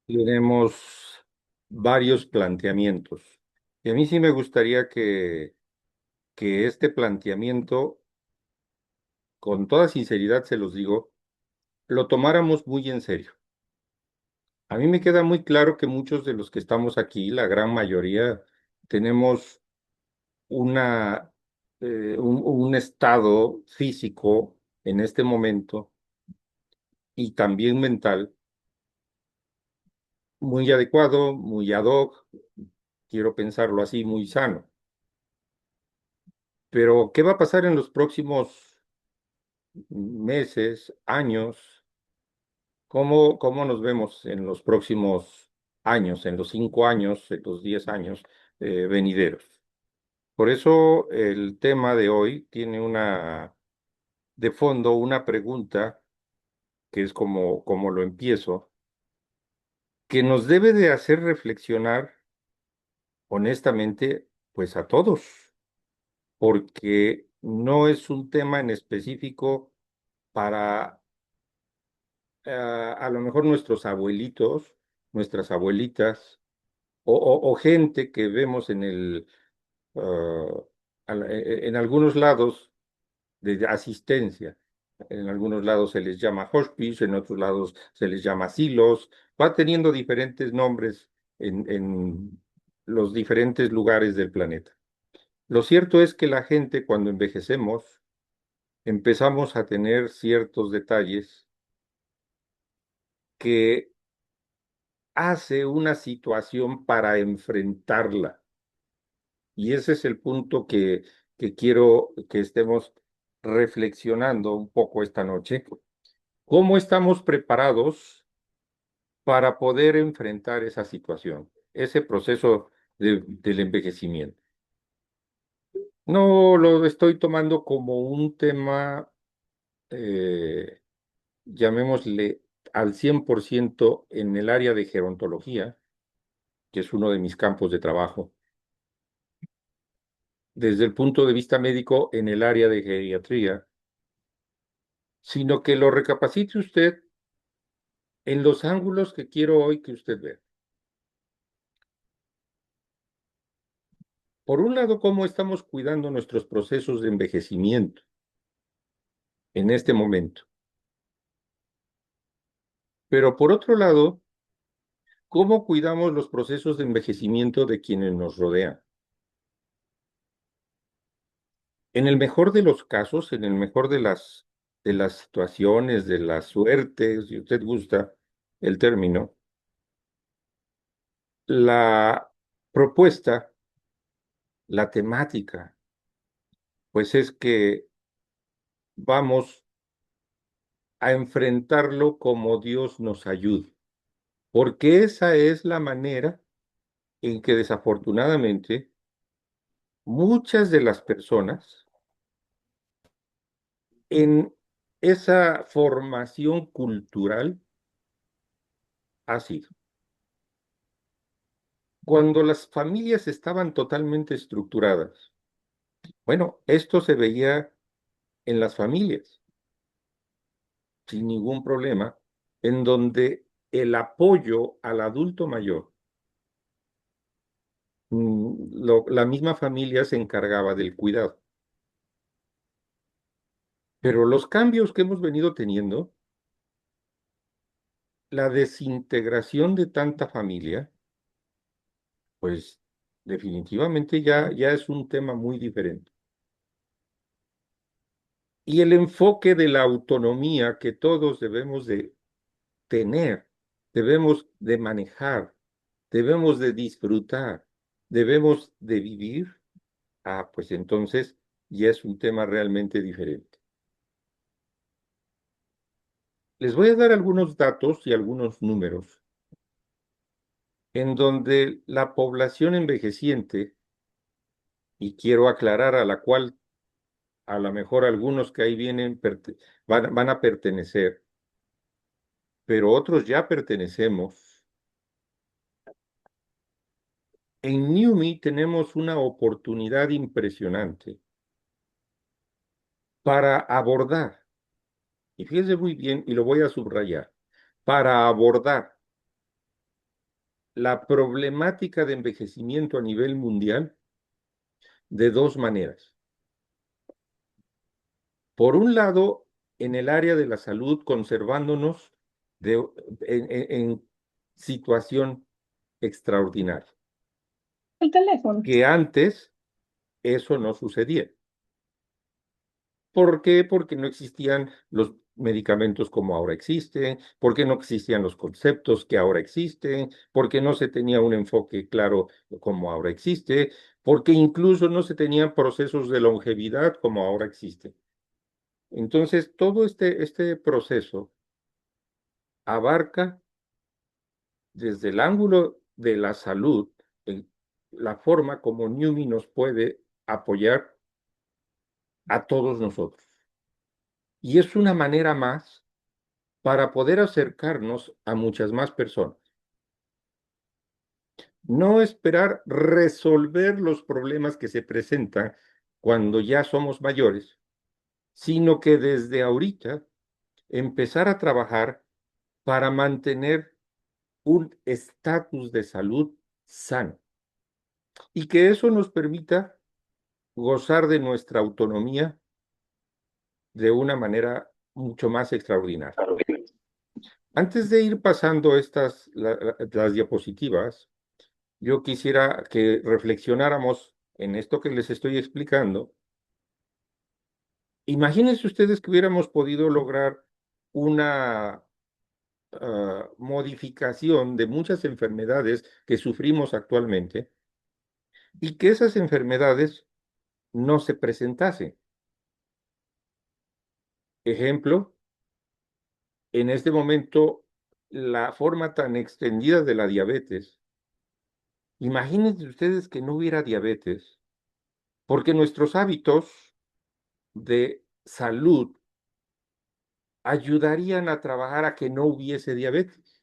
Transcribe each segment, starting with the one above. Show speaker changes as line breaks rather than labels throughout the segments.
Tenemos varios planteamientos. Y a mí sí me gustaría que este planteamiento, con toda sinceridad se los digo, lo tomáramos muy en serio. A mí me queda muy claro que muchos de los que estamos aquí, la gran mayoría, tenemos una, un estado físico en este momento y también mental muy adecuado, muy ad hoc, quiero pensarlo así, muy sano. Pero, ¿qué va a pasar en los próximos meses, años? ¿Cómo nos vemos en los próximos años, en los 5 años, en los 10 años venideros? Por eso el tema de hoy tiene de fondo una pregunta, que es como lo empiezo, que nos debe de hacer reflexionar honestamente, pues a todos, porque no es un tema en específico para a lo mejor nuestros abuelitos, nuestras abuelitas, o gente que vemos ah, en algunos lados de asistencia. En algunos lados se les llama hospice, en otros lados se les llama asilos. Va teniendo diferentes nombres en los diferentes lugares del planeta. Lo cierto es que la gente, cuando envejecemos, empezamos a tener ciertos detalles que hace una situación para enfrentarla. Y ese es el punto que quiero que estemos reflexionando un poco esta noche. ¿Cómo estamos preparados para poder enfrentar esa situación, ese proceso del envejecimiento? No lo estoy tomando como un tema, eh, llamémosle al 100% en el área de gerontología, que es uno de mis campos de trabajo desde el punto de vista médico en el área de geriatría, sino que lo recapacite usted en los ángulos que quiero hoy que usted vea. Por un lado, cómo estamos cuidando nuestros procesos de envejecimiento en este momento. Pero por otro lado, cómo cuidamos los procesos de envejecimiento de quienes nos rodean. En el mejor de los casos, en el mejor de las situaciones, de las suertes, si usted gusta el término, la propuesta, la temática, pues es que vamos a enfrentarlo como Dios nos ayude, porque esa es la manera en que desafortunadamente muchas de las personas en esa formación cultural ha sido. Cuando las familias estaban totalmente estructuradas, bueno, esto se veía en las familias sin ningún problema, en donde el apoyo al adulto mayor, la misma familia se encargaba del cuidado. Pero los cambios que hemos venido teniendo, la desintegración de tanta familia, pues definitivamente ya es un tema muy diferente. Y el enfoque de la autonomía que todos debemos de tener, debemos de manejar, debemos de disfrutar, debemos de vivir, pues entonces ya es un tema realmente diferente. Les voy a dar algunos datos y algunos números en donde la población envejeciente, y quiero aclarar a la cual a lo mejor algunos que ahí vienen van a pertenecer, pero otros ya pertenecemos. En NUMI tenemos una oportunidad impresionante para abordar, y fíjese muy bien, y lo voy a subrayar, para abordar la problemática de envejecimiento a nivel mundial de dos maneras. Por un lado, en el área de la salud, conservándonos en situación extraordinaria,
El teléfono.
que antes eso no sucedía. ¿Por qué? Porque no existían los medicamentos como ahora existen, porque no existían los conceptos que ahora existen, porque no se tenía un enfoque claro como ahora existe, porque incluso no se tenían procesos de longevidad como ahora existen. Entonces, todo este proceso abarca desde el ángulo de la salud, la forma como Newmy nos puede apoyar a todos nosotros. Y es una manera más para poder acercarnos a muchas más personas. No esperar resolver los problemas que se presentan cuando ya somos mayores, sino que desde ahorita empezar a trabajar para mantener un estatus de salud sano y que eso nos permita gozar de nuestra autonomía de una manera mucho más extraordinaria. Antes de ir pasando las diapositivas, yo quisiera que reflexionáramos en esto que les estoy explicando. Imagínense ustedes que hubiéramos podido lograr una modificación de muchas enfermedades que sufrimos actualmente y que esas enfermedades no se presentasen. Ejemplo, en este momento, la forma tan extendida de la diabetes. Imagínense ustedes que no hubiera diabetes, porque nuestros hábitos de salud ayudarían a trabajar a que no hubiese diabetes.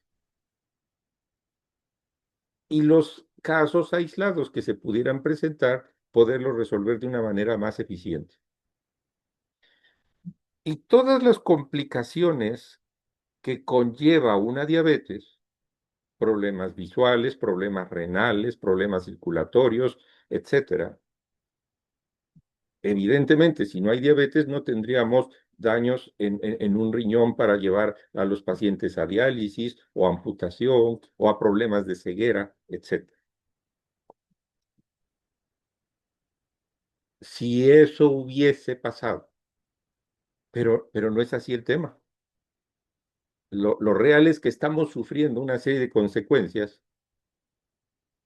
Y los casos aislados que se pudieran presentar, poderlos resolver de una manera más eficiente. Y todas las complicaciones que conlleva una diabetes, problemas visuales, problemas renales, problemas circulatorios, etcétera. Evidentemente, si no hay diabetes, no tendríamos daños en un riñón para llevar a los pacientes a diálisis o amputación o a problemas de ceguera, etcétera. Si eso hubiese pasado, pero no es así el tema. Lo real es que estamos sufriendo una serie de consecuencias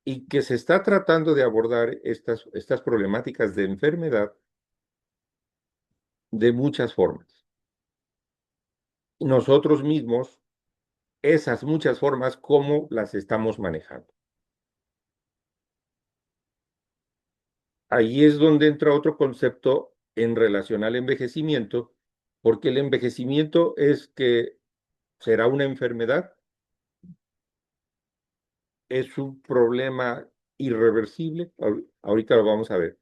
y que se está tratando de abordar estas problemáticas de enfermedad de muchas formas. Nosotros mismos, esas muchas formas, ¿cómo las estamos manejando? Ahí es donde entra otro concepto en relación al envejecimiento, porque el envejecimiento es que será una enfermedad, es un problema irreversible, ahorita lo vamos a ver.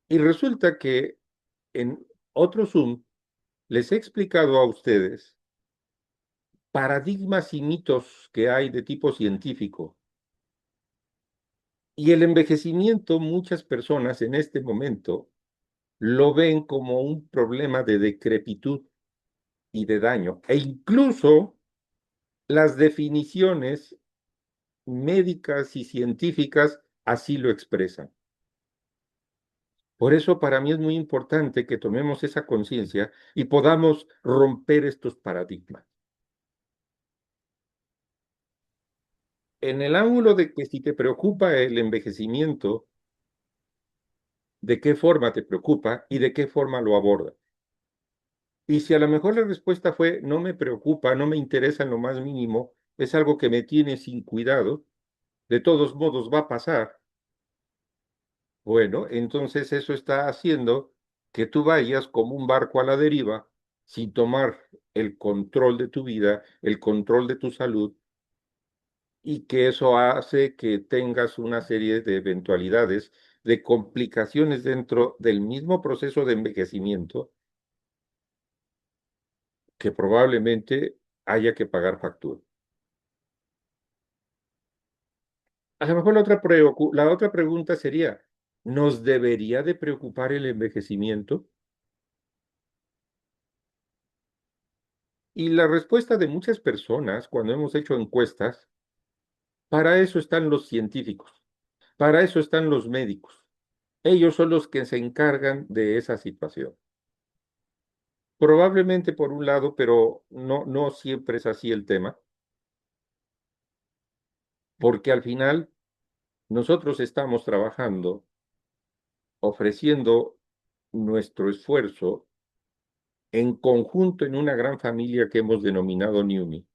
Y resulta que en otro Zoom les he explicado a ustedes paradigmas y mitos que hay de tipo científico. Y el envejecimiento, muchas personas en este momento lo ven como un problema de decrepitud y de daño. E incluso las definiciones médicas y científicas así lo expresan. Por eso para mí es muy importante que tomemos esa conciencia y podamos romper estos paradigmas. En el ángulo de que si te preocupa el envejecimiento, ¿de qué forma te preocupa y de qué forma lo aborda? Y si a lo mejor la respuesta fue, no me preocupa, no me interesa en lo más mínimo, es algo que me tiene sin cuidado, de todos modos va a pasar. Bueno, entonces eso está haciendo que tú vayas como un barco a la deriva sin tomar el control de tu vida, el control de tu salud, y que eso hace que tengas una serie de eventualidades, de complicaciones dentro del mismo proceso de envejecimiento que probablemente haya que pagar factura. A lo mejor la otra pregunta sería, ¿nos debería de preocupar el envejecimiento? Y la respuesta de muchas personas, cuando hemos hecho encuestas, para eso están los científicos, para eso están los médicos. Ellos son los que se encargan de esa situación. Probablemente por un lado, pero no siempre es así el tema, porque al final nosotros estamos trabajando, ofreciendo nuestro esfuerzo en conjunto en una gran familia que hemos denominado NUMI,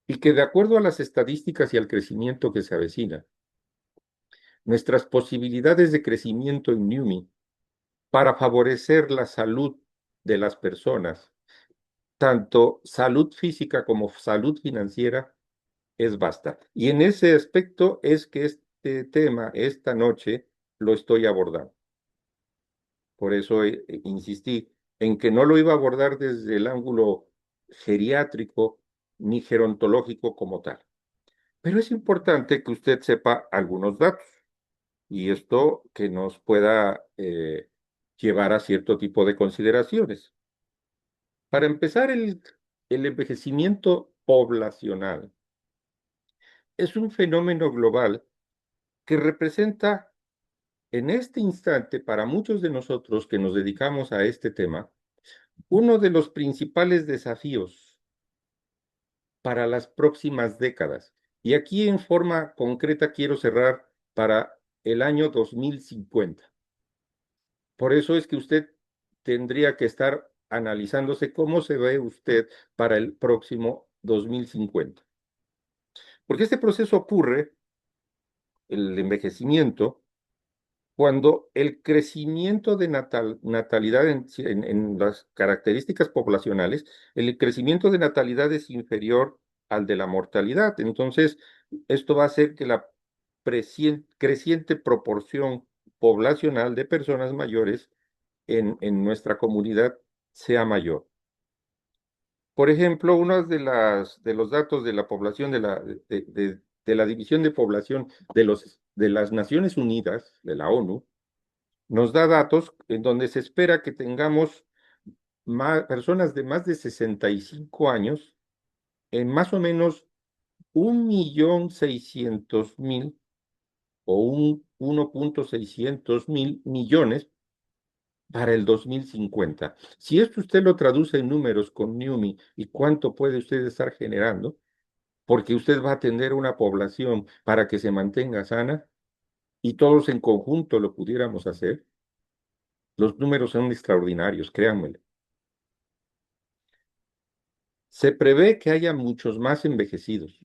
y que de acuerdo a las estadísticas y al crecimiento que se avecina, nuestras posibilidades de crecimiento en NUMI para favorecer la salud de las personas, tanto salud física como salud financiera, es vasta. Y en ese aspecto es que este tema, esta noche, lo estoy abordando. Por eso insistí en que no lo iba a abordar desde el ángulo geriátrico ni gerontológico como tal. Pero es importante que usted sepa algunos datos y esto que nos pueda llevar a cierto tipo de consideraciones. Para empezar, el envejecimiento poblacional es un fenómeno global que representa en este instante para muchos de nosotros que nos dedicamos a este tema uno de los principales desafíos para las próximas décadas. Y aquí en forma concreta quiero cerrar para el año 2050. Por eso es que usted tendría que estar analizándose cómo se ve usted para el próximo 2050. Porque este proceso ocurre, el envejecimiento, cuando el crecimiento de natalidad en las características poblacionales, el crecimiento de natalidad es inferior al de la mortalidad. Entonces, esto va a hacer que la creciente proporción poblacional de personas mayores en nuestra comunidad sea mayor. Por ejemplo, uno de los datos de la población de la División de Población de las Naciones Unidas, de la ONU, nos da datos en donde se espera que tengamos personas de más de 65 años en más o menos 1.600.000 o 1.600.000 millones para el 2050. Si esto usted lo traduce en números con NUMI y cuánto puede usted estar generando, porque usted va a tener una población para que se mantenga sana y todos en conjunto lo pudiéramos hacer, los números son extraordinarios, créanme. Se prevé que haya muchos más envejecidos.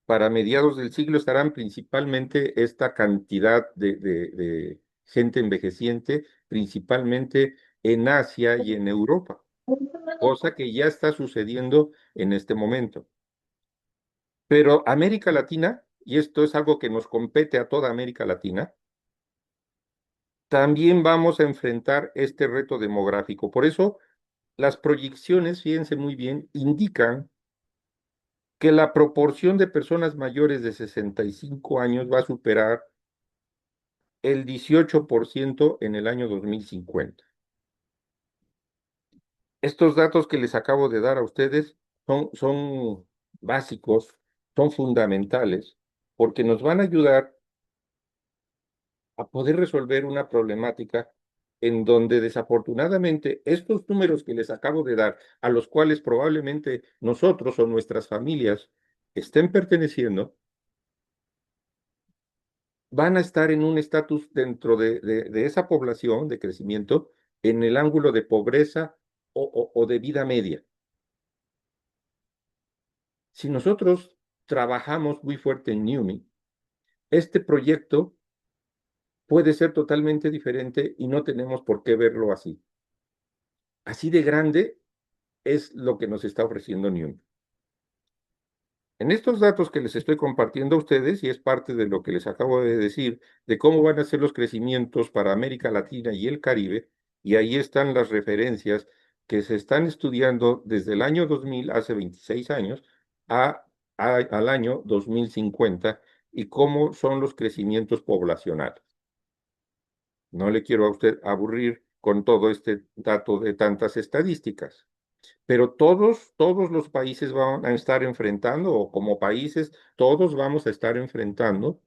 Para mediados del siglo estarán principalmente esta cantidad de gente envejeciente, principalmente en Asia y en Europa, cosa que ya está sucediendo en este momento. Pero América Latina, y esto es algo que nos compete a toda América Latina, también vamos a enfrentar este reto demográfico. Por eso, las proyecciones, fíjense muy bien, indican que la proporción de personas mayores de 65 años va a superar el 18% en el año 2050. Estos datos que les acabo de dar a ustedes son básicos, son fundamentales, porque nos van a ayudar a poder resolver una problemática en donde desafortunadamente estos números que les acabo de dar, a los cuales probablemente nosotros o nuestras familias estén perteneciendo, van a estar en un estatus dentro de esa población de crecimiento en el ángulo de pobreza o de vida media. Si nosotros trabajamos muy fuerte en NUMI, este proyecto puede ser totalmente diferente y no tenemos por qué verlo así. Así de grande es lo que nos está ofreciendo NUMI. En estos datos que les estoy compartiendo a ustedes, y es parte de lo que les acabo de decir, de cómo van a ser los crecimientos para América Latina y el Caribe, y ahí están las referencias que se están estudiando desde el año 2000, hace 26 años, al año 2050, y cómo son los crecimientos poblacionales. No le quiero a usted aburrir con todo este dato de tantas estadísticas, pero todos los países van a estar enfrentando, o como países, todos vamos a estar enfrentando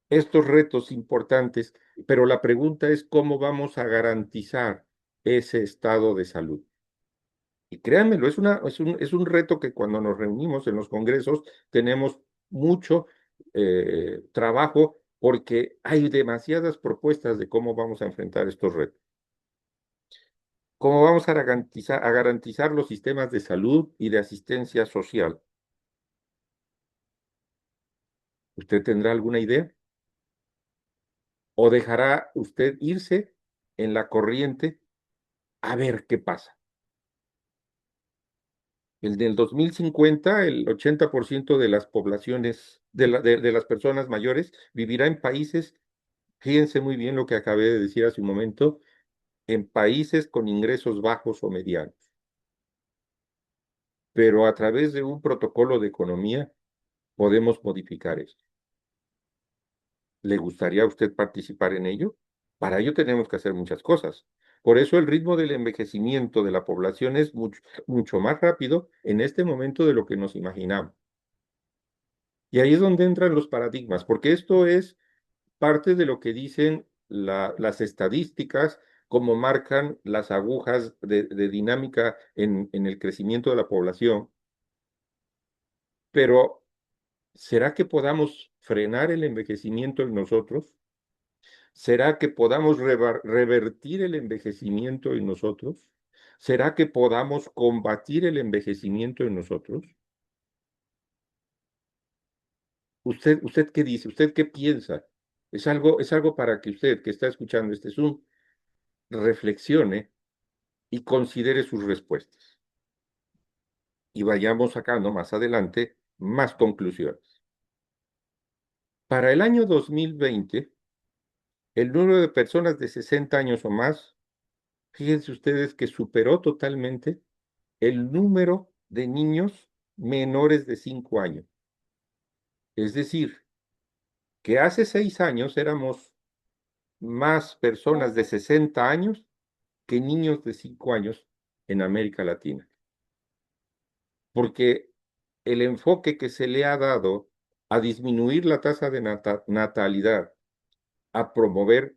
estos retos importantes, pero la pregunta es cómo vamos a garantizar ese estado de salud. Y créanmelo, es un reto que cuando nos reunimos en los congresos tenemos mucho trabajo porque hay demasiadas propuestas de cómo vamos a enfrentar estos retos. ¿Cómo vamos a garantizar los sistemas de salud y de asistencia social? ¿Usted tendrá alguna idea? ¿O dejará usted irse en la corriente a ver qué pasa? El del 2050, el 80% de las poblaciones, de las personas mayores, vivirá en países, fíjense muy bien lo que acabé de decir hace un momento, en países con ingresos bajos o medianos. Pero a través de un protocolo de economía podemos modificar esto. ¿Le gustaría a usted participar en ello? Para ello tenemos que hacer muchas cosas. Por eso el ritmo del envejecimiento de la población es mucho más rápido en este momento de lo que nos imaginamos. Y ahí es donde entran los paradigmas, porque esto es parte de lo que dicen las estadísticas, como marcan las agujas de dinámica en el crecimiento de la población. Pero, ¿será que podamos frenar el envejecimiento en nosotros? ¿Será que podamos revertir el envejecimiento en nosotros? ¿Será que podamos combatir el envejecimiento en nosotros? ¿Usted qué dice? ¿Usted qué piensa? Es algo para que usted que está escuchando este Zoom reflexione y considere sus respuestas. Y vayamos sacando más adelante más conclusiones. Para el año 2020, el número de personas de 60 años o más, fíjense ustedes que superó totalmente el número de niños menores de 5 años. Es decir, que hace 6 años éramos más personas de 60 años que niños de 5 años en América Latina. Porque el enfoque que se le ha dado a disminuir la tasa de natalidad, a promover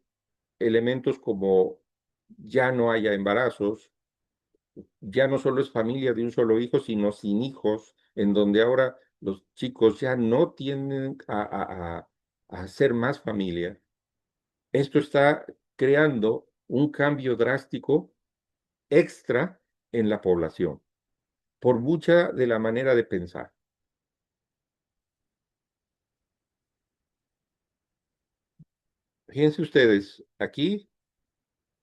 elementos como ya no haya embarazos, ya no solo es familia de un solo hijo, sino sin hijos, en donde ahora los chicos ya no tienden a hacer más familia. Esto está creando un cambio drástico extra en la población, por mucha de la manera de pensar. Fíjense ustedes, aquí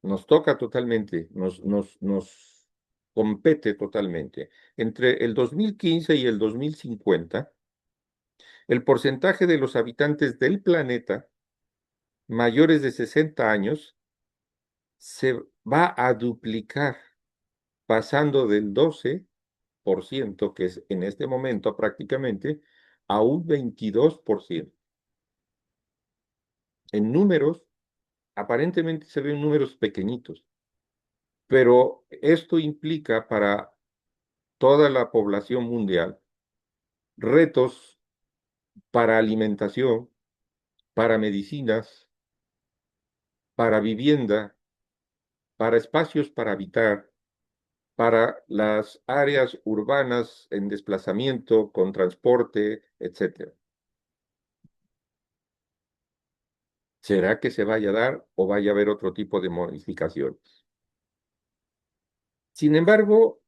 nos toca totalmente, nos compete totalmente. Entre el 2015 y el 2050, el porcentaje de los habitantes del planeta mayores de 60 años se va a duplicar, pasando del 12%, que es en este momento prácticamente, a un 22%. En números, aparentemente se ven números pequeñitos, pero esto implica para toda la población mundial retos para alimentación, para medicinas, para vivienda, para espacios para habitar, para las áreas urbanas en desplazamiento, con transporte, etcétera. ¿Será que se vaya a dar o vaya a haber otro tipo de modificaciones? Sin embargo,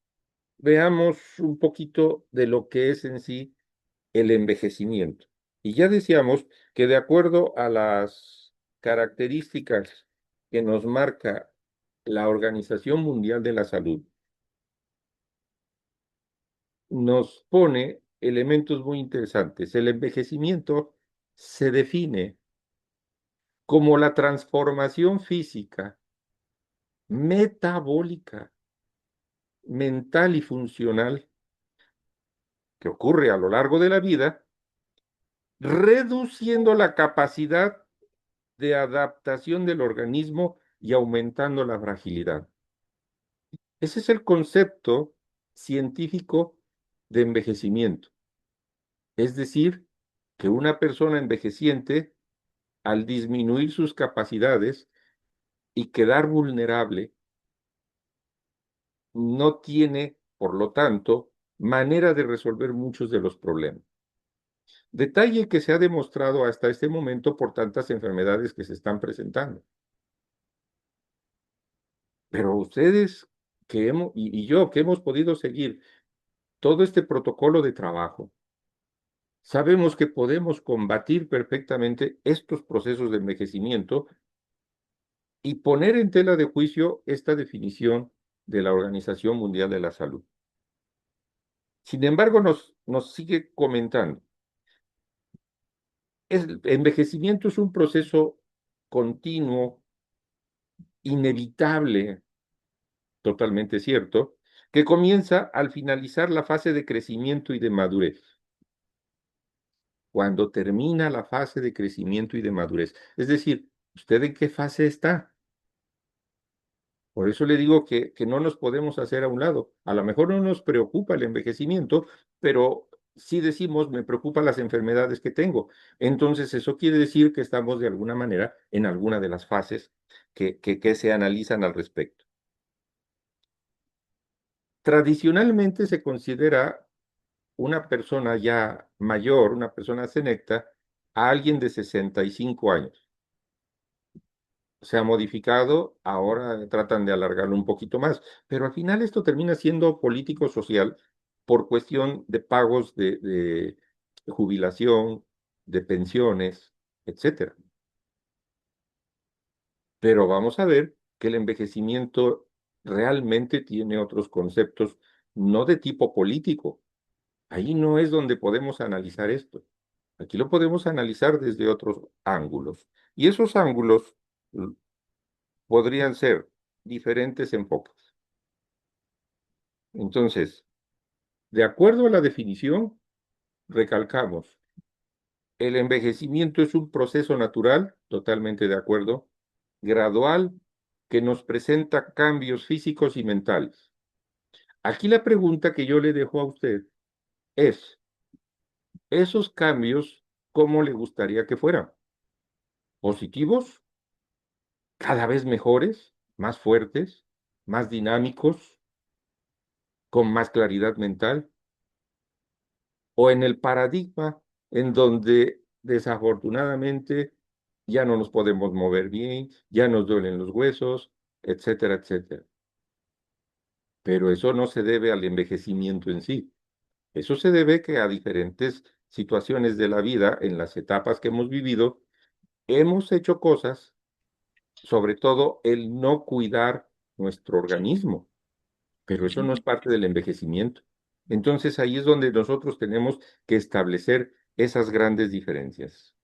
veamos un poquito de lo que es en sí el envejecimiento. Y ya decíamos que de acuerdo a las características que nos marca la Organización Mundial de la Salud, nos pone elementos muy interesantes. El envejecimiento se define como la transformación física, metabólica, mental y funcional que ocurre a lo largo de la vida reduciendo la capacidad de adaptación del organismo y aumentando la fragilidad. Ese es el concepto científico de envejecimiento. Es decir, que una persona envejeciente, al disminuir sus capacidades y quedar vulnerable, no tiene, por lo tanto, manera de resolver muchos de los problemas. Detalle que se ha demostrado hasta este momento por tantas enfermedades que se están presentando. Pero ustedes que hemos, y yo que hemos podido seguir todo este protocolo de trabajo, sabemos que podemos combatir perfectamente estos procesos de envejecimiento y poner en tela de juicio esta definición de la Organización Mundial de la Salud. Sin embargo, nos sigue comentando. El envejecimiento es un proceso continuo, inevitable, totalmente cierto, que comienza al finalizar la fase de crecimiento y de madurez. Cuando termina la fase de crecimiento y de madurez. Es decir, ¿usted en qué fase está? Por eso le digo que no nos podemos hacer a un lado. A lo mejor no nos preocupa el envejecimiento, pero sí decimos, me preocupan las enfermedades que tengo. Entonces, eso quiere decir que estamos de alguna manera en alguna de las fases que se analizan al respecto. Tradicionalmente se considera una persona ya mayor, una persona senecta, a alguien de 65 años. Se ha modificado, ahora tratan de alargarlo un poquito más, pero al final esto termina siendo político-social por cuestión de pagos de jubilación, de pensiones, etcétera. Pero vamos a ver que el envejecimiento realmente tiene otros conceptos, no de tipo político. Ahí no es donde podemos analizar esto. Aquí lo podemos analizar desde otros ángulos. Y esos ángulos podrían ser diferentes enfoques. Entonces, de acuerdo a la definición, recalcamos, el envejecimiento es un proceso natural, totalmente de acuerdo, gradual, que nos presenta cambios físicos y mentales. Aquí la pregunta que yo le dejo a usted es, ¿esos cambios cómo le gustaría que fueran? ¿Positivos? ¿Cada vez mejores? ¿Más fuertes? ¿Más dinámicos? ¿Con más claridad mental? ¿O en el paradigma en donde desafortunadamente ya no nos podemos mover bien, ya nos duelen los huesos, etcétera, etcétera? Pero eso no se debe al envejecimiento en sí. Eso se debe que a diferentes situaciones de la vida, en las etapas que hemos vivido, hemos hecho cosas, sobre todo el no cuidar nuestro organismo, pero eso no es parte del envejecimiento. Entonces ahí es donde nosotros tenemos que establecer esas grandes diferencias.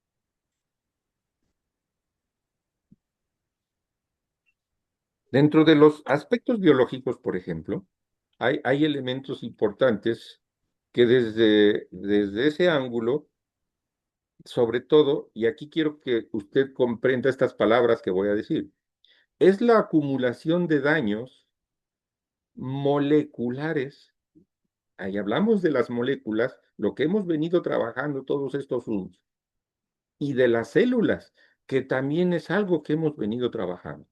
Dentro de los aspectos biológicos, por ejemplo, hay elementos importantes que desde ese ángulo, sobre todo, y aquí quiero que usted comprenda estas palabras que voy a decir, es la acumulación de daños moleculares. Ahí hablamos de las moléculas, lo que hemos venido trabajando todos estos años, y de las células, que también es algo que hemos venido trabajando.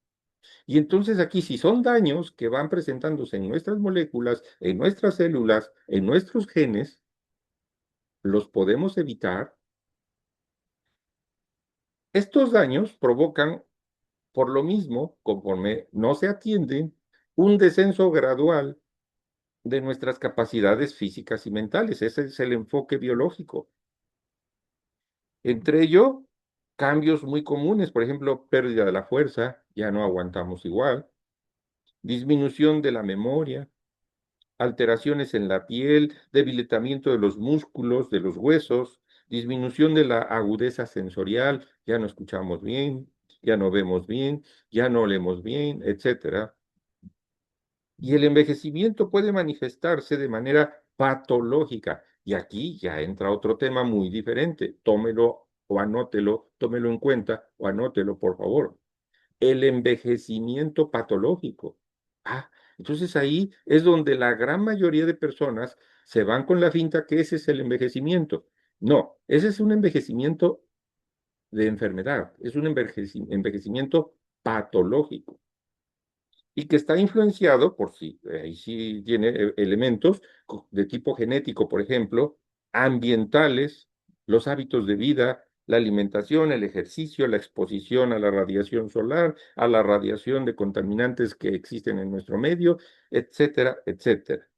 Y entonces aquí, si son daños que van presentándose en nuestras moléculas, en nuestras células, en nuestros genes, los podemos evitar. Estos daños provocan, por lo mismo, conforme no se atienden, un descenso gradual de nuestras capacidades físicas y mentales. Ese es el enfoque biológico. Entre ello, cambios muy comunes, por ejemplo, pérdida de la fuerza, ya no aguantamos igual, disminución de la memoria, alteraciones en la piel, debilitamiento de los músculos, de los huesos, disminución de la agudeza sensorial, ya no escuchamos bien, ya no vemos bien, ya no olemos bien, etcétera. Y el envejecimiento puede manifestarse de manera patológica. Y aquí ya entra otro tema muy diferente. Tómelo o anótelo, tómelo en cuenta o anótelo, por favor. El envejecimiento patológico. Ah, entonces ahí es donde la gran mayoría de personas se van con la finta que ese es el envejecimiento. No, ese es un envejecimiento de enfermedad, es un envejecimiento patológico y que está influenciado por sí, ahí sí tiene elementos de tipo genético, por ejemplo, ambientales, los hábitos de vida, la alimentación, el ejercicio, la exposición a la radiación solar, a la radiación de contaminantes que existen en nuestro medio, etcétera, etcétera.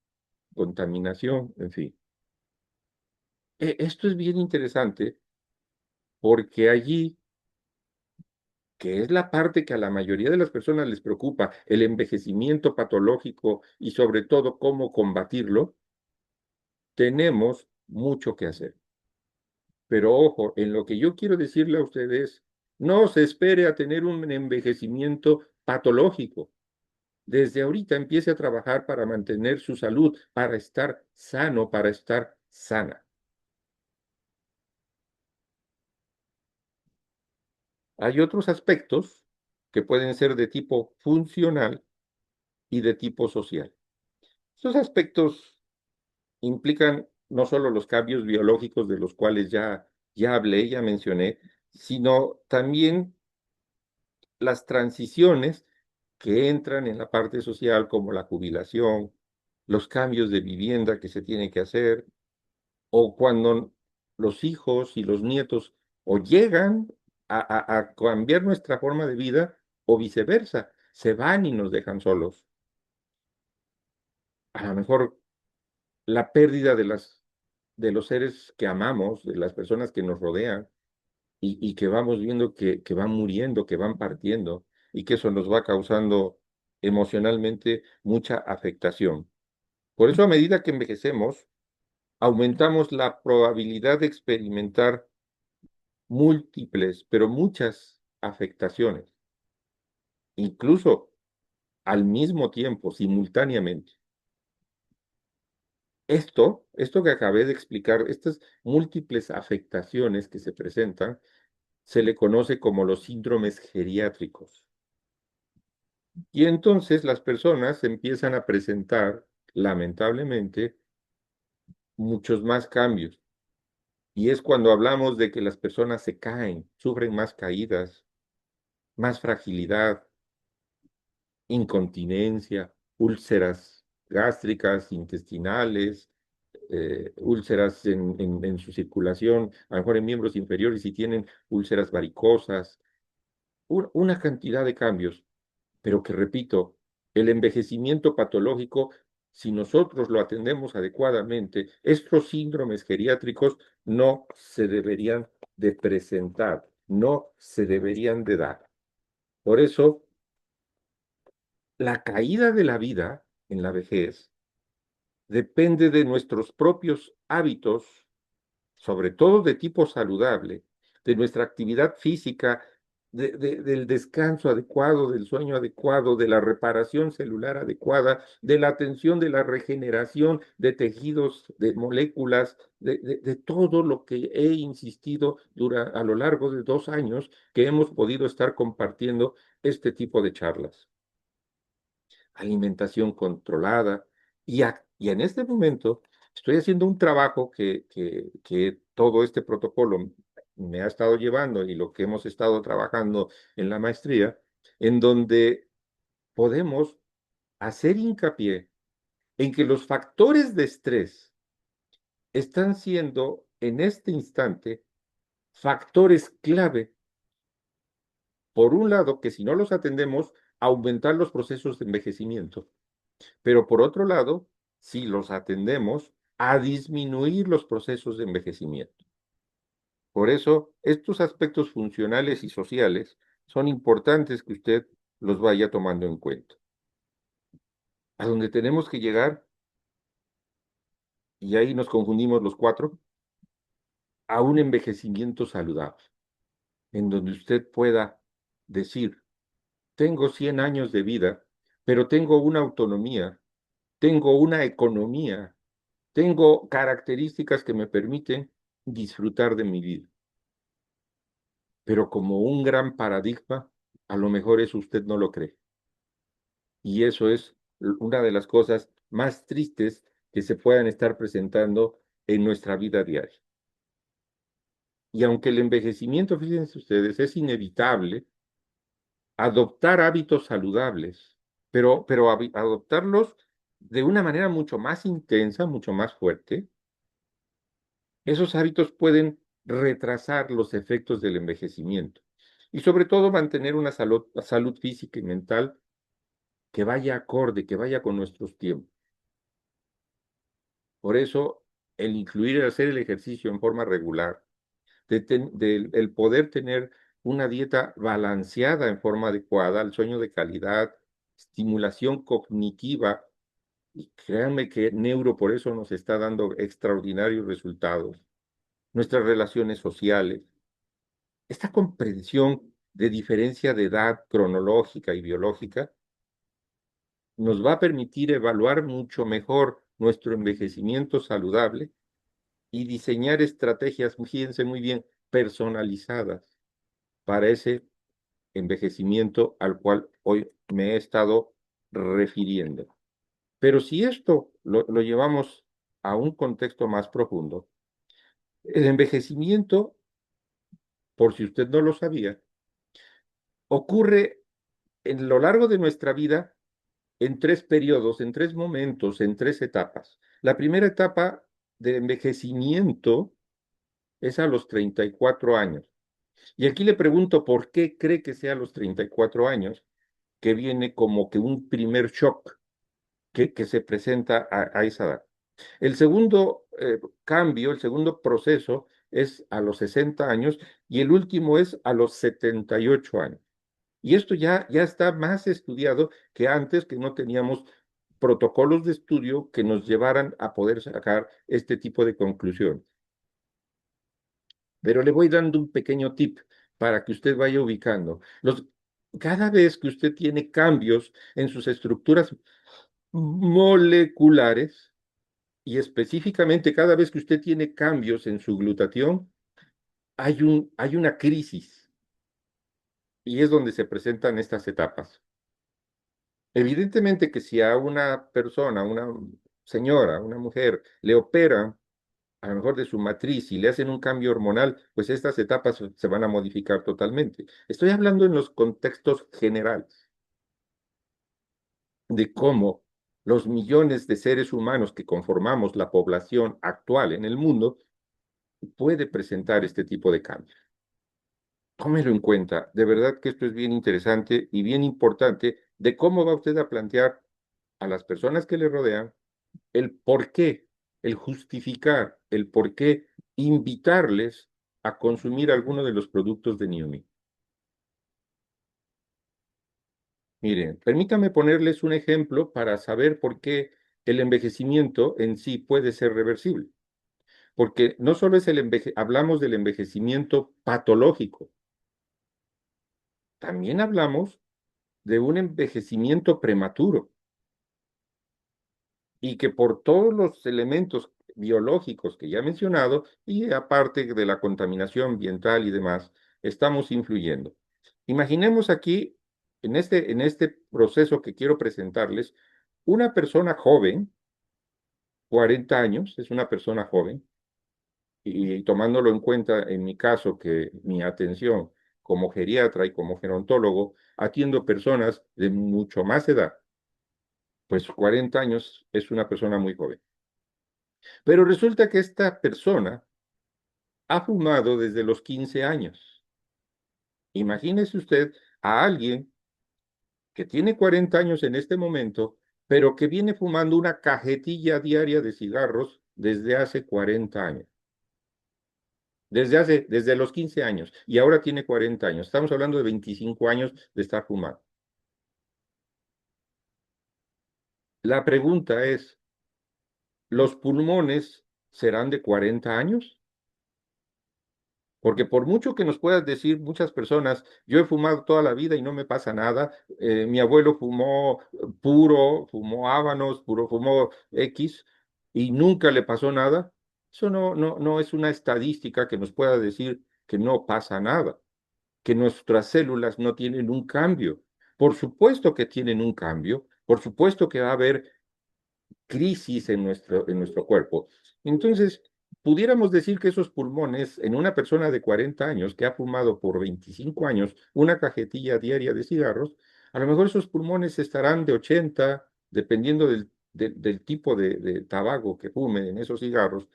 Contaminación, en fin. Esto es bien interesante porque allí, que es la parte que a la mayoría de las personas les preocupa, el envejecimiento patológico y sobre todo cómo combatirlo, tenemos mucho que hacer. Pero ojo, en lo que yo quiero decirle a ustedes, no se espere a tener un envejecimiento patológico. Desde ahorita empiece a trabajar para mantener su salud, para estar sano, para estar sana. Hay otros aspectos que pueden ser de tipo funcional y de tipo social. Esos aspectos implican no solo los cambios biológicos de los cuales ya hablé, ya mencioné, sino también las transiciones que entran en la parte social, como la jubilación, los cambios de vivienda que se tienen que hacer, o cuando los hijos y los nietos o llegan a cambiar nuestra forma de vida, o viceversa, se van y nos dejan solos. A lo mejor la pérdida de los seres que amamos, de las personas que nos rodean, y que vamos viendo que van muriendo, que van partiendo, y que eso nos va causando emocionalmente mucha afectación. Por eso, a medida que envejecemos, aumentamos la probabilidad de experimentar múltiples, pero muchas afectaciones, incluso al mismo tiempo, simultáneamente. Esto que acabé de explicar, estas múltiples afectaciones que se presentan, se le conoce como los síndromes geriátricos. Y entonces las personas empiezan a presentar, lamentablemente, muchos más cambios. Y es cuando hablamos de que las personas se caen, sufren más caídas, más fragilidad, incontinencia, úlceras gástricas, intestinales, úlceras en su circulación, a lo mejor en miembros inferiores si tienen úlceras varicosas, una cantidad de cambios, pero que repito, el envejecimiento patológico, si nosotros lo atendemos adecuadamente, estos síndromes geriátricos no se deberían de presentar, no se deberían de dar. Por eso, la caída de la vida en la vejez depende de nuestros propios hábitos, sobre todo de tipo saludable, de nuestra actividad física, del descanso adecuado, del sueño adecuado, de la reparación celular adecuada, de la atención de la regeneración de tejidos, de moléculas, de todo lo que he insistido a lo largo de 2 años que hemos podido estar compartiendo este tipo de charlas. Alimentación controlada. Y en este momento estoy haciendo un trabajo que todo este protocolo me ha estado llevando y lo que hemos estado trabajando en la maestría, en donde podemos hacer hincapié en que los factores de estrés están siendo en este instante factores clave, por un lado, que si no los atendemos, aumentar los procesos de envejecimiento. Pero por otro lado, si los atendemos, a disminuir los procesos de envejecimiento. Por eso, estos aspectos funcionales y sociales son importantes que usted los vaya tomando en cuenta. A donde tenemos que llegar, y ahí nos confundimos los cuatro, a un envejecimiento saludable, en donde usted pueda decir, tengo 100 años de vida, pero tengo una autonomía, tengo una economía, tengo características que me permiten disfrutar de mi vida, pero como un gran paradigma, a lo mejor eso usted no lo cree. Y eso es una de las cosas más tristes que se puedan estar presentando en nuestra vida diaria. Y aunque el envejecimiento, fíjense ustedes, es inevitable, adoptar hábitos saludables, pero adoptarlos de una manera mucho más intensa, mucho más fuerte, esos hábitos pueden retrasar los efectos del envejecimiento y sobre todo mantener una salud física y mental que vaya acorde, que vaya con nuestros tiempos. Por eso, el incluir el hacer el ejercicio en forma regular, el poder tener una dieta balanceada en forma adecuada, el sueño de calidad, estimulación cognitiva, y créanme que Neuro por eso nos está dando extraordinarios resultados, nuestras relaciones sociales, esta comprensión de diferencia de edad cronológica y biológica nos va a permitir evaluar mucho mejor nuestro envejecimiento saludable y diseñar estrategias, fíjense muy bien, personalizadas para ese envejecimiento al cual hoy me he estado refiriendo. Pero si esto lo llevamos a un contexto más profundo, el envejecimiento, por si usted no lo sabía, ocurre en lo largo de nuestra vida en tres periodos, en tres momentos, en tres etapas. La primera etapa de envejecimiento es a los 34 años. Y aquí le pregunto, ¿por qué cree que sea a los 34 años? Que viene como que un primer shock que se presenta a esa edad. El segundo cambio, el segundo proceso es a los 60 años y el último es a los 78 años. Y esto ya está más estudiado que antes, que no teníamos protocolos de estudio que nos llevaran a poder sacar este tipo de conclusión. Pero le voy dando un pequeño tip para que usted vaya ubicando. Cada vez que usted tiene cambios en sus estructuras moleculares, y específicamente cada vez que usted tiene cambios en su glutatión, hay una crisis y es donde se presentan estas etapas. Evidentemente que si a una persona, una señora, una mujer, le operan a lo mejor de su matriz y le hacen un cambio hormonal, pues estas etapas se van a modificar totalmente. Estoy hablando en los contextos generales de cómo los millones de seres humanos que conformamos la población actual en el mundo puede presentar este tipo de cambios. Tómelo en cuenta. De verdad que esto es bien interesante y bien importante de cómo va usted a plantear a las personas que le rodean el por qué, el justificar, el por qué invitarles a consumir alguno de los productos de Neomi. Miren, permítame ponerles un ejemplo para saber por qué el envejecimiento en sí puede ser reversible. Porque no solo es hablamos del envejecimiento patológico, también hablamos de un envejecimiento prematuro y que por todos los elementos biológicos que ya he mencionado y aparte de la contaminación ambiental y demás, estamos influyendo. Imaginemos aquí, en este proceso que quiero presentarles, una persona joven, 40 años, es una persona joven, y tomándolo en cuenta en mi caso que mi atención como geriatra y como gerontólogo atiendo personas de mucho más edad, pues 40 años es una persona muy joven. Pero resulta que esta persona ha fumado desde los 15 años. Imagínese usted a alguien que tiene 40 años en este momento, pero que viene fumando una cajetilla diaria de cigarros desde hace 40 años. Desde los 15 años y ahora tiene 40 años. Estamos hablando de 25 años de estar fumando. La pregunta es, ¿los pulmones serán de 40 años? Porque por mucho que nos puedas decir muchas personas, yo he fumado toda la vida y no me pasa nada, mi abuelo fumó puro, fumó hábanos, puro fumó X, y nunca le pasó nada, eso no es una estadística que nos pueda decir que no pasa nada, que nuestras células no tienen un cambio. Por supuesto que tienen un cambio, por supuesto que va a haber crisis en nuestro cuerpo. Entonces, pudiéramos decir que esos pulmones en una persona de 40 años que ha fumado por 25 años una cajetilla diaria de cigarros, a lo mejor esos pulmones estarán de 80, dependiendo del tipo de tabaco que fume en esos cigarros,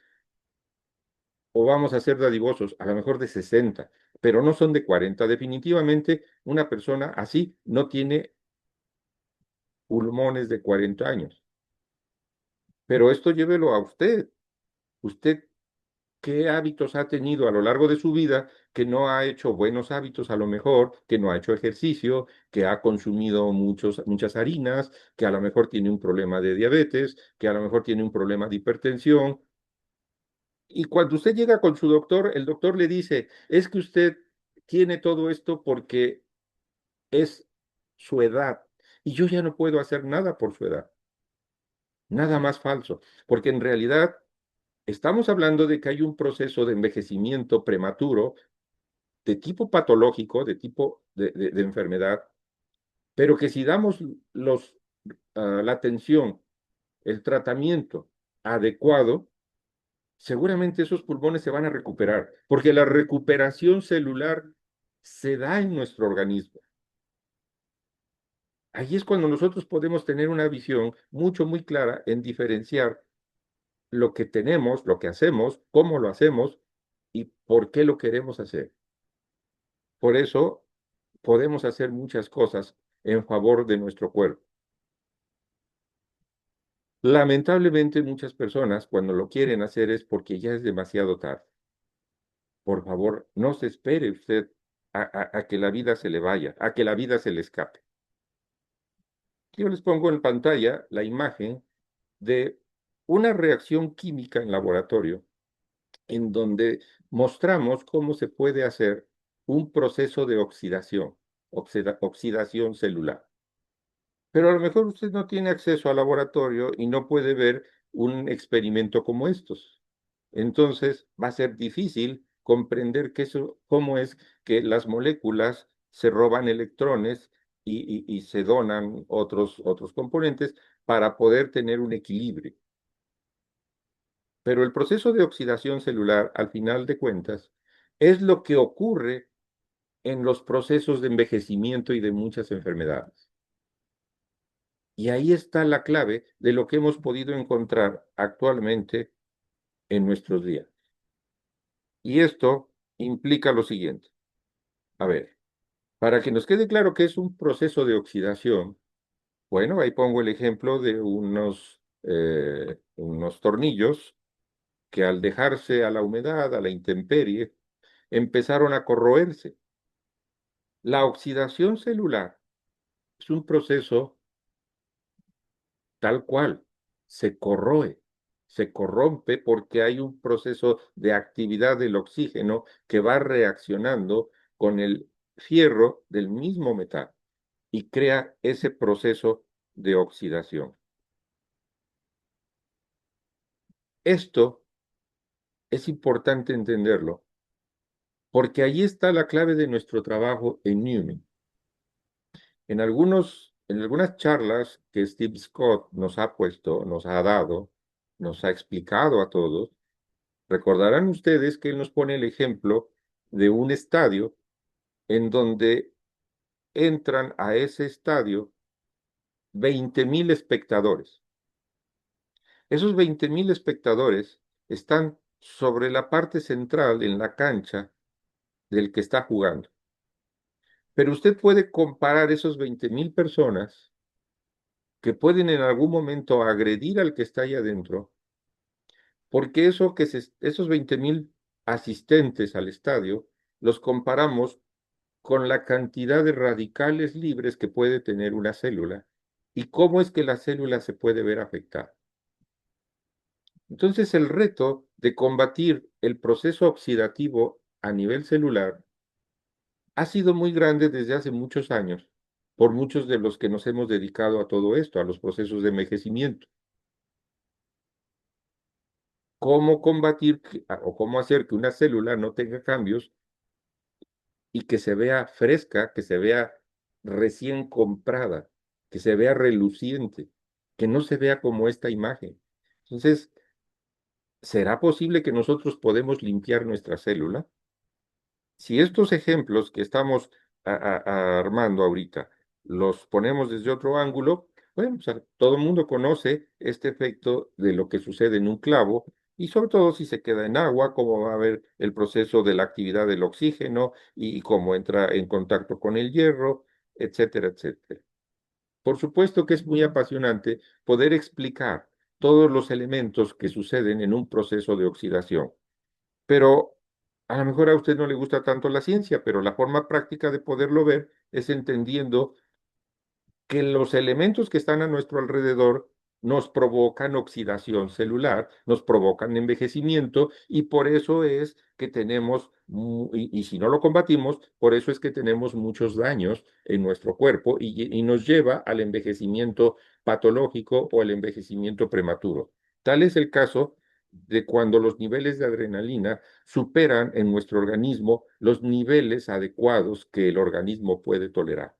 o vamos a ser dadivosos, a lo mejor de 60, pero no son de 40. Definitivamente, una persona así no tiene pulmones de 40 años. Pero esto llévelo a usted. Usted, ¿qué hábitos ha tenido a lo largo de su vida que no ha hecho buenos hábitos a lo mejor, que no ha hecho ejercicio, que ha consumido muchas harinas, que a lo mejor tiene un problema de diabetes, que a lo mejor tiene un problema de hipertensión? Y cuando usted llega con su doctor, el doctor le dice, es que usted tiene todo esto porque es su edad. Y yo ya no puedo hacer nada por su edad. Nada más falso. Porque en realidad estamos hablando de que hay un proceso de envejecimiento prematuro de tipo patológico, de tipo de enfermedad, pero que si damos la atención, el tratamiento adecuado, seguramente esos pulmones se van a recuperar, porque la recuperación celular se da en nuestro organismo. Ahí es cuando nosotros podemos tener una visión muy clara en diferenciar lo que tenemos, lo que hacemos, cómo lo hacemos y por qué lo queremos hacer. Por eso podemos hacer muchas cosas en favor de nuestro cuerpo. Lamentablemente muchas personas cuando lo quieren hacer es porque ya es demasiado tarde. Por favor, no se espere usted a que la vida se le vaya, a que la vida se le escape. Yo les pongo en pantalla la imagen de una reacción química en laboratorio en donde mostramos cómo se puede hacer un proceso de oxidación, oxidación celular. Pero a lo mejor usted no tiene acceso al laboratorio y no puede ver un experimento como estos. Entonces va a ser difícil comprender cómo es que las moléculas se roban electrones y se donan otros componentes para poder tener un equilibrio. Pero el proceso de oxidación celular, al final de cuentas, es lo que ocurre en los procesos de envejecimiento y de muchas enfermedades. Y ahí está la clave de lo que hemos podido encontrar actualmente en nuestros días. Y esto implica lo siguiente. A ver, para que nos quede claro que es un proceso de oxidación, bueno, ahí pongo el ejemplo de unos tornillos que al dejarse a la humedad, a la intemperie, empezaron a corroerse. La oxidación celular es un proceso tal cual, se corroe, se corrompe porque hay un proceso de actividad del oxígeno que va reaccionando con el fierro del mismo metal y crea ese proceso de oxidación. Esto es importante entenderlo porque ahí está la clave de nuestro trabajo en Newman. En algunas charlas que Steve Scott nos ha puesto, nos ha dado, nos ha explicado a todos, recordarán ustedes que él nos pone el ejemplo de un estadio en donde entran a ese estadio 20,000 espectadores. Esos 20,000 espectadores están sobre la parte central en la cancha del que está jugando. Pero usted puede comparar esos 20,000 personas que pueden en algún momento agredir al que está ahí adentro, porque esos 20,000 asistentes al estadio los comparamos con la cantidad de radicales libres que puede tener una célula y cómo es que la célula se puede ver afectada. Entonces, el reto de combatir el proceso oxidativo a nivel celular ha sido muy grande desde hace muchos años por muchos de los que nos hemos dedicado a todo esto, a los procesos de envejecimiento. cómo combatir o cómo hacer que una célula no tenga cambios y que se vea fresca, que se vea recién comprada, que se vea reluciente, que no se vea como esta imagen. Entonces, ¿será posible que nosotros podemos limpiar nuestra célula? Si estos ejemplos que estamos armando ahorita los ponemos desde otro ángulo, bueno, pues, todo el mundo conoce este efecto de lo que sucede en un clavo y sobre todo si se queda en agua, cómo va a haber el proceso de la actividad del oxígeno y cómo entra en contacto con el hierro, etcétera, etcétera. Por supuesto que es muy apasionante poder explicar todos los elementos que suceden en un proceso de oxidación. Pero a lo mejor a usted no le gusta tanto la ciencia, pero la forma práctica de poderlo ver es entendiendo que los elementos que están a nuestro alrededor nos provocan oxidación celular, nos provocan envejecimiento y por eso es que tenemos, y si no lo combatimos, por eso es que tenemos muchos daños en nuestro cuerpo y nos lleva al envejecimiento patológico o el envejecimiento prematuro. Tal es el caso de cuando los niveles de adrenalina superan en nuestro organismo los niveles adecuados que el organismo puede tolerar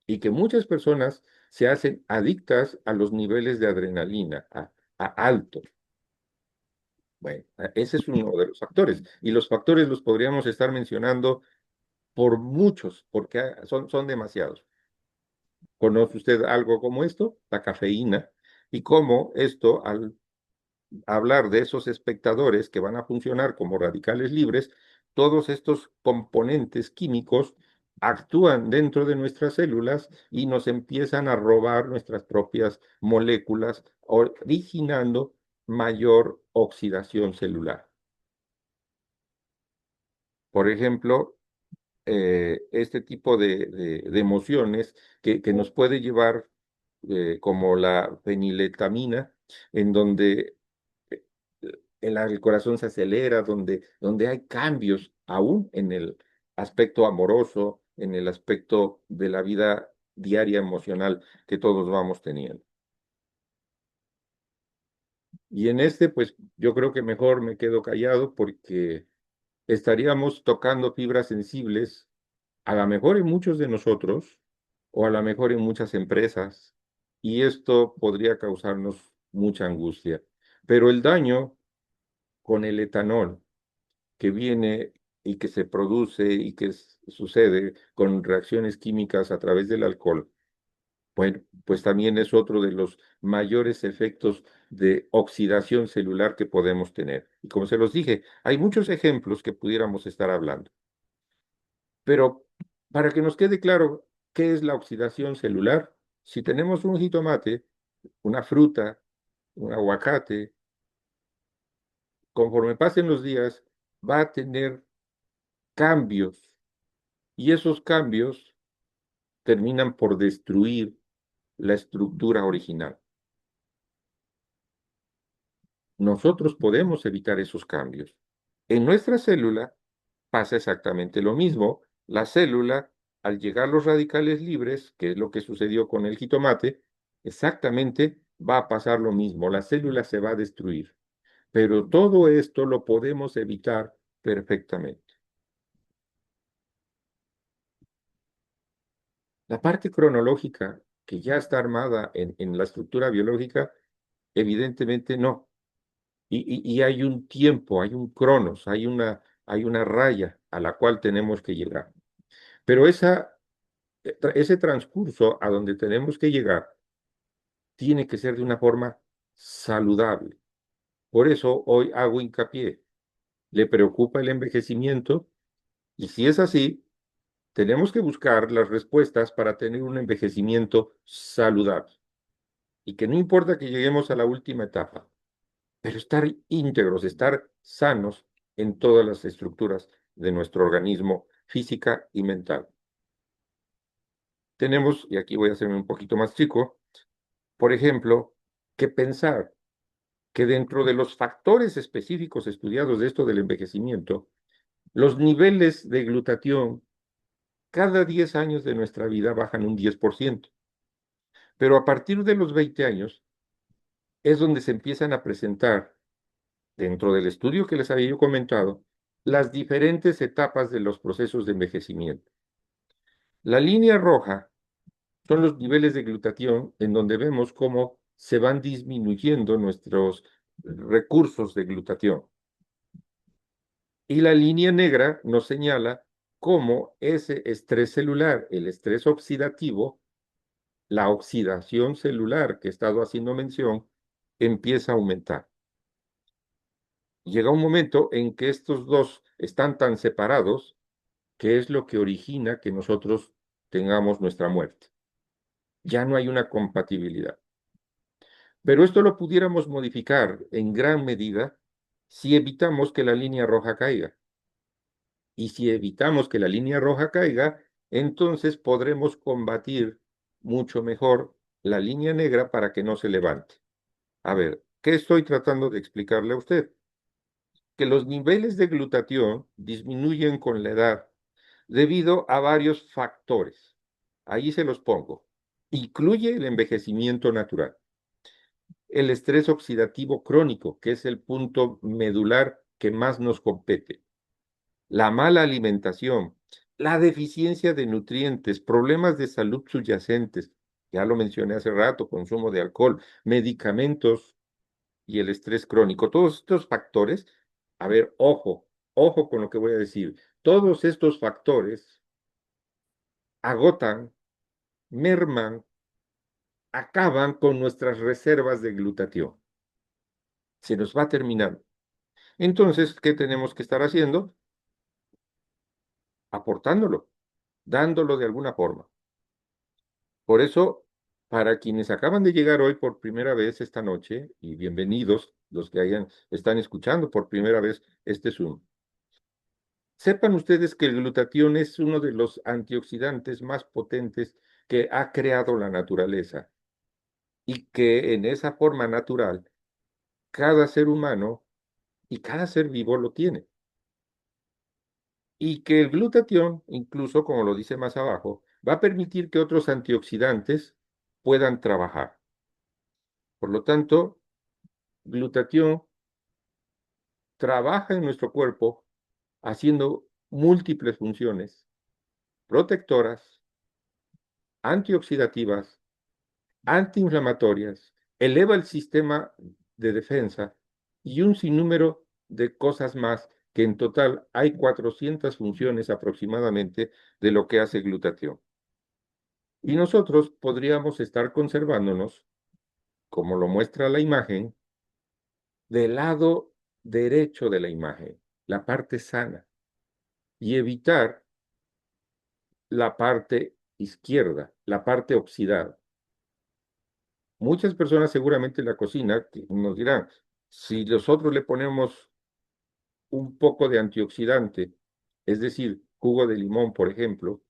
y que muchas personas se hacen adictas a los niveles de adrenalina, a altos. Bueno, ese es uno de los factores. Y los factores los podríamos estar mencionando por muchos, porque son demasiados. ¿Conoce usted algo como esto? La cafeína. Y cómo esto, al hablar de esos espectadores que van a funcionar como radicales libres, todos estos componentes químicos actúan dentro de nuestras células y nos empiezan a robar nuestras propias moléculas, originando mayor oxidación celular. Por ejemplo, este tipo de emociones que nos puede llevar, como la feniletamina, en donde eh, el corazón se acelera, donde hay cambios aún en el aspecto amoroso, en el aspecto de la vida diaria emocional que todos vamos teniendo. Y en este, pues yo creo que mejor me quedo callado porque estaríamos tocando fibras sensibles, a lo mejor en muchos de nosotros, o a lo mejor en muchas empresas, y esto podría causarnos mucha angustia. Pero el daño con el etanol que viene y que se produce y que sucede con reacciones químicas a través del alcohol, bueno, pues también es otro de los mayores efectos de oxidación celular que podemos tener. Y como se los dije, hay muchos ejemplos que pudiéramos estar hablando. Pero para que nos quede claro qué es la oxidación celular, si tenemos un jitomate, una fruta, un aguacate, conforme pasen los días, va a tener cambios y esos cambios terminan por destruir la estructura original. Nosotros podemos evitar esos cambios. En nuestra célula pasa exactamente lo mismo. La célula, al llegar los radicales libres, que es lo que sucedió con el jitomate, exactamente va a pasar lo mismo. La célula se va a destruir. Pero todo esto lo podemos evitar perfectamente. La parte cronológica, que ya está armada en la estructura biológica, evidentemente no. Y hay un tiempo, hay un cronos, hay una raya a la cual tenemos que llegar. Pero ese transcurso a donde tenemos que llegar tiene que ser de una forma saludable. Por eso hoy hago hincapié. ¿Le preocupa el envejecimiento? Y si es así, tenemos que buscar las respuestas para tener un envejecimiento saludable. Y que no importa que lleguemos a la última etapa, pero estar íntegros, estar sanos en todas las estructuras de nuestro organismo, física y mental. Tenemos, y aquí voy a hacerme un poquito más chico, por ejemplo, que pensar que dentro de los factores específicos estudiados de esto del envejecimiento, los niveles de glutatión cada 10 años de nuestra vida bajan un 10%, pero a partir de los 20 años es donde se empiezan a presentar dentro del estudio que les había yo comentado, las diferentes etapas de los procesos de envejecimiento. La línea roja son los niveles de glutatión en donde vemos cómo se van disminuyendo nuestros recursos de glutatión. Y la línea negra nos señala cómo ese estrés celular, el estrés oxidativo, la oxidación celular que he estado haciendo mención, empieza a aumentar. Llega un momento en que estos dos están tan separados que es lo que origina que nosotros tengamos nuestra muerte. Ya no hay una compatibilidad. Pero esto lo pudiéramos modificar en gran medida si evitamos que la línea roja caiga. Y si evitamos que la línea roja caiga, entonces podremos combatir mucho mejor la línea negra para que no se levante. A ver, ¿qué estoy tratando de explicarle a usted? Que los niveles de glutatión disminuyen con la edad debido a varios factores. Ahí se los pongo. Incluye el envejecimiento natural, el estrés oxidativo crónico, que es el punto medular que más nos compete, la mala alimentación, la deficiencia de nutrientes, problemas de salud subyacentes, ya lo mencioné hace rato, consumo de alcohol, medicamentos y el estrés crónico. Todos estos factores, a ver, ojo con lo que voy a decir, todos estos factores agotan, merman, acaban con nuestras reservas de glutatión. Se nos va terminando. Entonces, ¿qué tenemos que estar haciendo? Aportándolo, dándolo de alguna forma. Por eso, para quienes acaban de llegar hoy por primera vez esta noche, y bienvenidos los que están escuchando por primera vez este Zoom, sepan ustedes que el glutatión es uno de los antioxidantes más potentes que ha creado la naturaleza y que en esa forma natural cada ser humano y cada ser vivo lo tiene. Y que el glutatión, incluso como lo dice más abajo, va a permitir que otros antioxidantes puedan trabajar. Por lo tanto, glutatión trabaja en nuestro cuerpo haciendo múltiples funciones protectoras, antioxidativas, antiinflamatorias, eleva el sistema de defensa y un sinnúmero de cosas más que en total hay 400 funciones aproximadamente de lo que hace glutatión. Y nosotros podríamos estar conservándonos, como lo muestra la imagen, del lado derecho de la imagen, la parte sana, y evitar la parte izquierda, la parte oxidada. Muchas personas seguramente en la cocina nos dirán, si nosotros le ponemos un poco de antioxidante, es decir, jugo de limón, por ejemplo,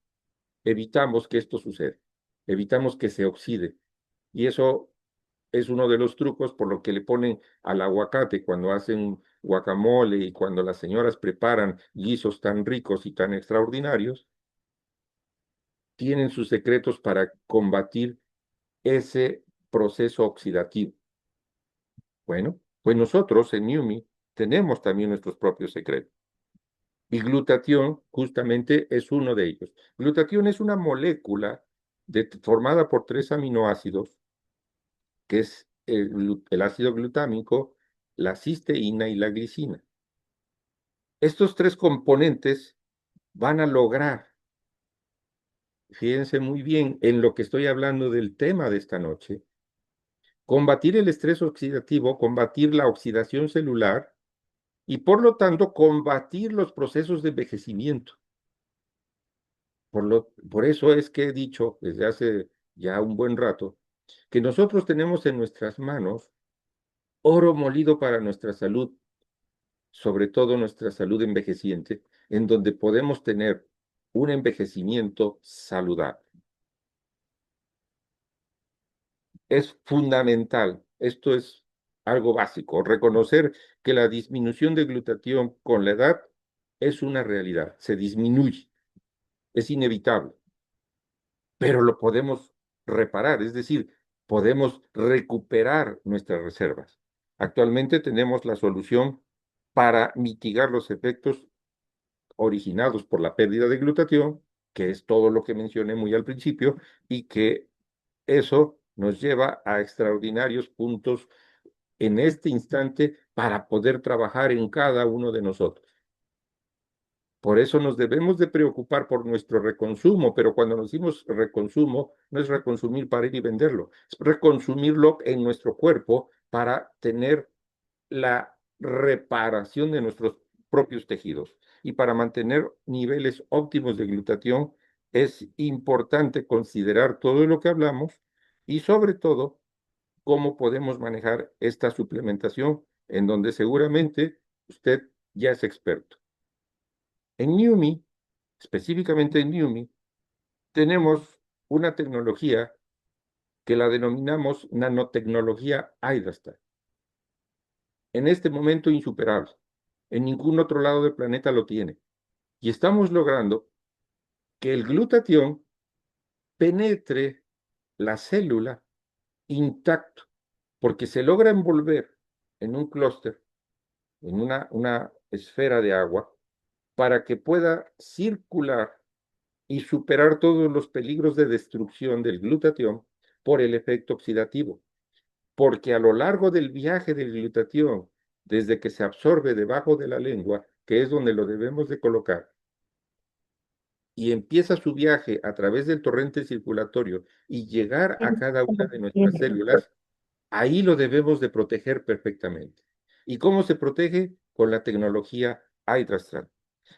evitamos que esto suceda, evitamos que se oxide. Y eso es uno de los trucos por lo que le ponen al aguacate cuando hacen guacamole y cuando las señoras preparan guisos tan ricos y tan extraordinarios, tienen sus secretos para combatir ese proceso oxidativo. Bueno, pues nosotros en Yumi tenemos también nuestros propios secretos. Y glutatión justamente es uno de ellos. Glutatión es una molécula formada por tres aminoácidos, que es el ácido glutámico, la cisteína y la glicina. Estos tres componentes van a lograr, fíjense muy bien en lo que estoy hablando del tema de esta noche, combatir el estrés oxidativo, combatir la oxidación celular y por lo tanto combatir los procesos de envejecimiento. Por eso es que he dicho desde hace ya un buen rato que nosotros tenemos en nuestras manos oro molido para nuestra salud, sobre todo nuestra salud envejeciente, en donde podemos tener un envejecimiento saludable. Es fundamental, esto es algo básico, reconocer que la disminución de glutatión con la edad es una realidad, se disminuye, es inevitable, pero lo podemos reparar, es decir, podemos recuperar nuestras reservas. Actualmente tenemos la solución para mitigar los efectos originados por la pérdida de glutatión, que es todo lo que mencioné muy al principio, y que eso nos lleva a extraordinarios puntos en este instante para poder trabajar en cada uno de nosotros. Por eso nos debemos de preocupar por nuestro reconsumo, pero cuando nos decimos reconsumo, no es reconsumir para ir y venderlo, es reconsumirlo en nuestro cuerpo para tener la reparación de nuestros propios tejidos. Y para mantener niveles óptimos de glutatión es importante considerar todo lo que hablamos y sobre todo cómo podemos manejar esta suplementación en donde seguramente usted ya es experto. En NewMe, específicamente en NewMe, tenemos una tecnología que la denominamos nanotecnología Hydrastat. En este momento insuperable. En ningún otro lado del planeta lo tiene. Y estamos logrando que el glutatión penetre la célula intacto, porque se logra envolver en un clúster, en una esfera de agua, para que pueda circular y superar todos los peligros de destrucción del glutatión por el efecto oxidativo. Porque a lo largo del viaje del glutatión, desde que se absorbe debajo de la lengua, que es donde lo debemos de colocar, y empieza su viaje a través del torrente circulatorio y llegar a cada una de nuestras células, ahí lo debemos de proteger perfectamente. ¿Y cómo se protege? Con la tecnología Hydrastrat.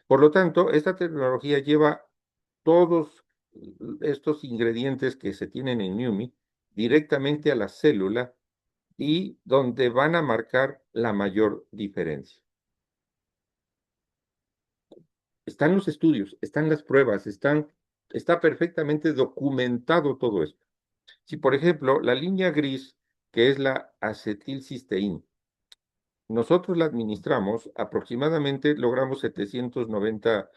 Por lo tanto, esta tecnología lleva todos estos ingredientes que se tienen en NUMI directamente a la célula y donde van a marcar la mayor diferencia. Están los estudios, están las pruebas, está perfectamente documentado todo esto. Si, por ejemplo, la línea gris, que es la acetilcisteína, nosotros la administramos, aproximadamente logramos 790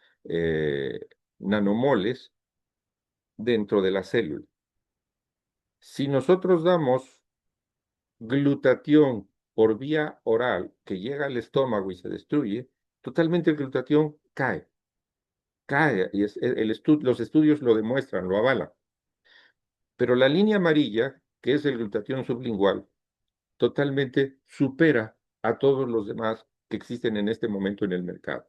nanomoles dentro de la célula. Si nosotros damos glutatión por vía oral que llega al estómago y se destruye, totalmente el glutatión cae, y los estudios lo demuestran, lo avalan. Pero la línea amarilla, que es el glutatión sublingual, totalmente supera a todos los demás que existen en este momento en el mercado.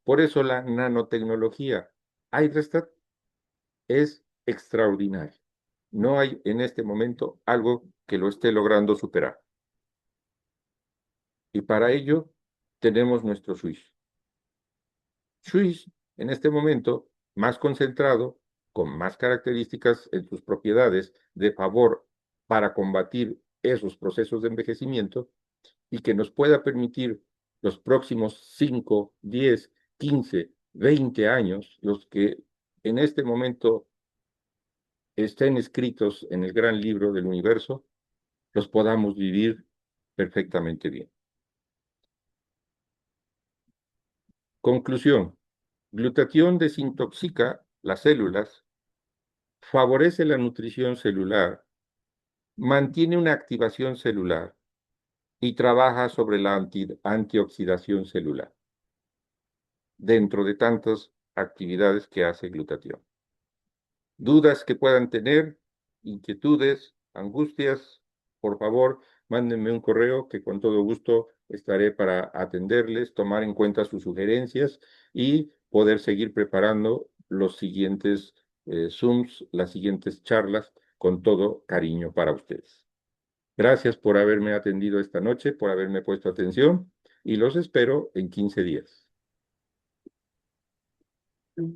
Por eso la nanotecnología Hydrastat es extraordinaria. No hay en este momento algo que lo esté logrando superar. Y para ello tenemos nuestro Swiss. Swiss, en este momento, más concentrado, con más características en sus propiedades de favor para combatir esos procesos de envejecimiento y que nos pueda permitir los próximos 5, 10, 15, 20 años, los que en este momento estén escritos en el gran libro del universo, los podamos vivir perfectamente bien. Conclusión. Glutatión desintoxica las células, favorece la nutrición celular, mantiene una activación celular y trabaja sobre la antioxidación celular, dentro de tantas actividades que hace glutatión. Dudas que puedan tener, inquietudes, angustias, por favor, mándenme un correo que con todo gusto estaré para atenderles, tomar en cuenta sus sugerencias y poder seguir preparando los siguientes Zooms, las siguientes charlas con todo cariño para ustedes. Gracias por haberme atendido esta noche, por haberme puesto atención y los espero en 15 días.